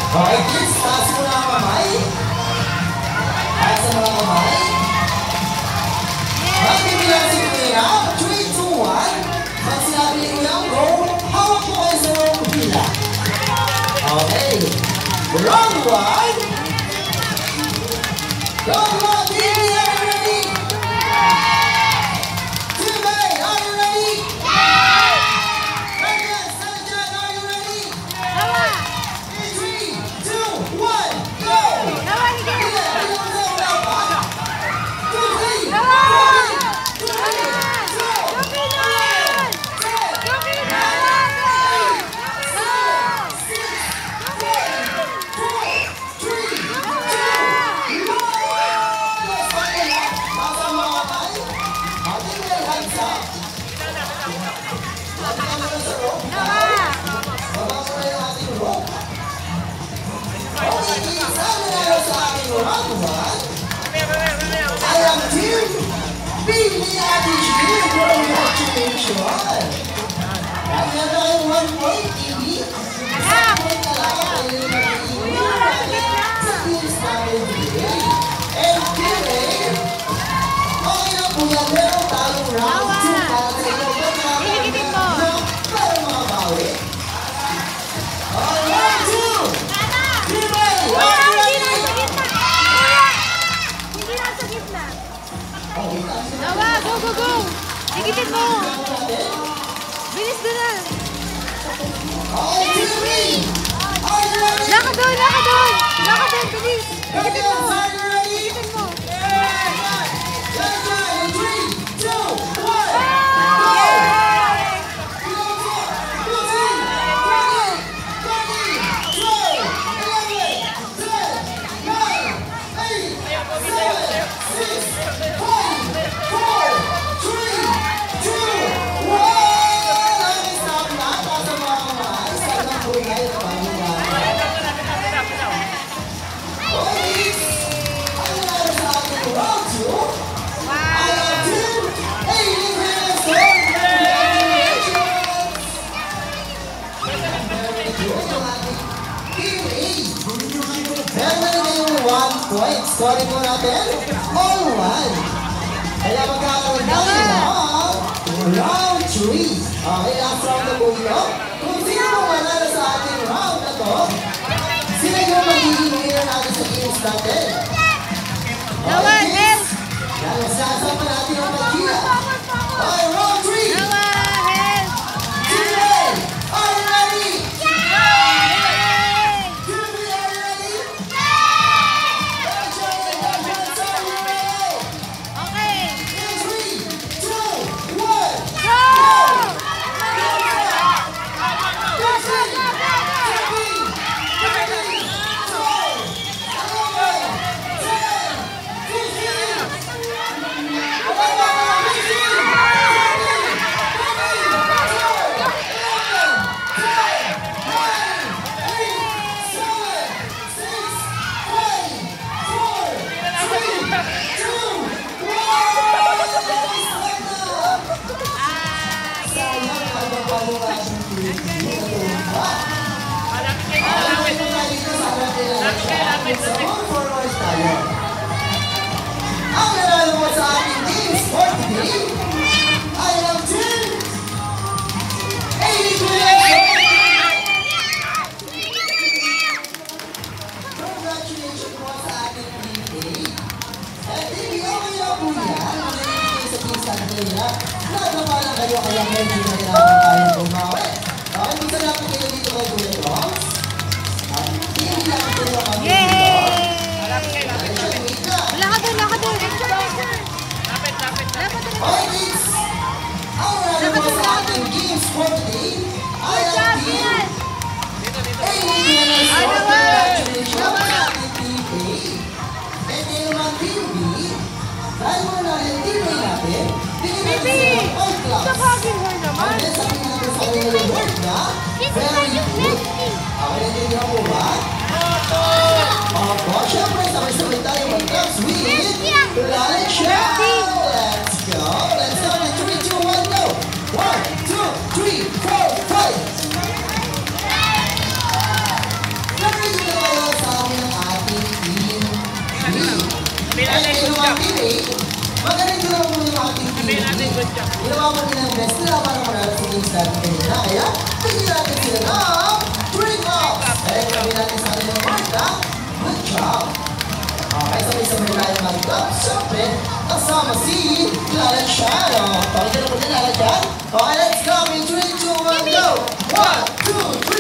Okay, kids, taas mo na ang kamay. Taas ang mga kamay. Magbibilang si Kuya, 3, 2, 1. Pag sinabi ni Kuya, go, hawak mo kayo sa mga pila. Okay. Round 1. Round 1, baby, are you ready? Team Bay, are you ready? Radiant, Sanjan, are you ready? 3, 2, 1, go! I am Team BBRTG. Congratulations! Kaya na kayo 1 point, TV. Isang point na lang kayo sa teams namin today. And today, okay na po yan. Meron tayong round 2 para sa inyo. Para makabawi. Round 2! Team A! Nawa, go, go, go! Higitin mo! Bilis doon na! Laka doon, laka doon! Laka doon, bilis! Higitin mo! Higitin mo! Scoring mo natin, all 1. Kaya magkakaroon tayo ng round 3. Okay, last round na po ito. Kung sino mo manalo sa ating round na to, sila yung magiging winner natin sa games natin. Okay, kids? Yan, masasama natin ang mag-kia. Okay, round 3. Team A, are you ready? Ang nanalo mo sa ating teams for today ay ang team Congratulations po sa ating team A. And hindi okay lang po yan. Nangyayari sa team sa kanila. Nagama lang kayo kaya medyo nahirapan tayong bumawi. Okay, bisa natin kayo dito kay Kuya Ross. Hindi natin kayo kami dito. Okay, kids! Ang nanalo mo sa ating games for today ay ang team A. Congratulations sa ating team A. And then naman team B, dahil mo na yung team A natin, binigyan natin sa all class. And then sabihin natin sa kanila yung word na very good. Okay, natindihan mo ba? Opo, syempre sabay-sabay tayo mag-class with Lala Chow! Let's go! Let's go! 3, 2, 1, go! 1, 2, 3, 4, 5! Very good! Ginawa mo nila ang best nila para manalo sa games natin kanina. Kaya, bigyan natin sila ng 3 cups. Kaya kami natin sa kanilang mark na good job. Okay, sabay-sabay tayo mag-cup. Siyempre, kasama si Clara Chan. Pakita na po nila, Clara Chan. Okay, let's go. In 3, 2, 1, go! 1, 2, 3.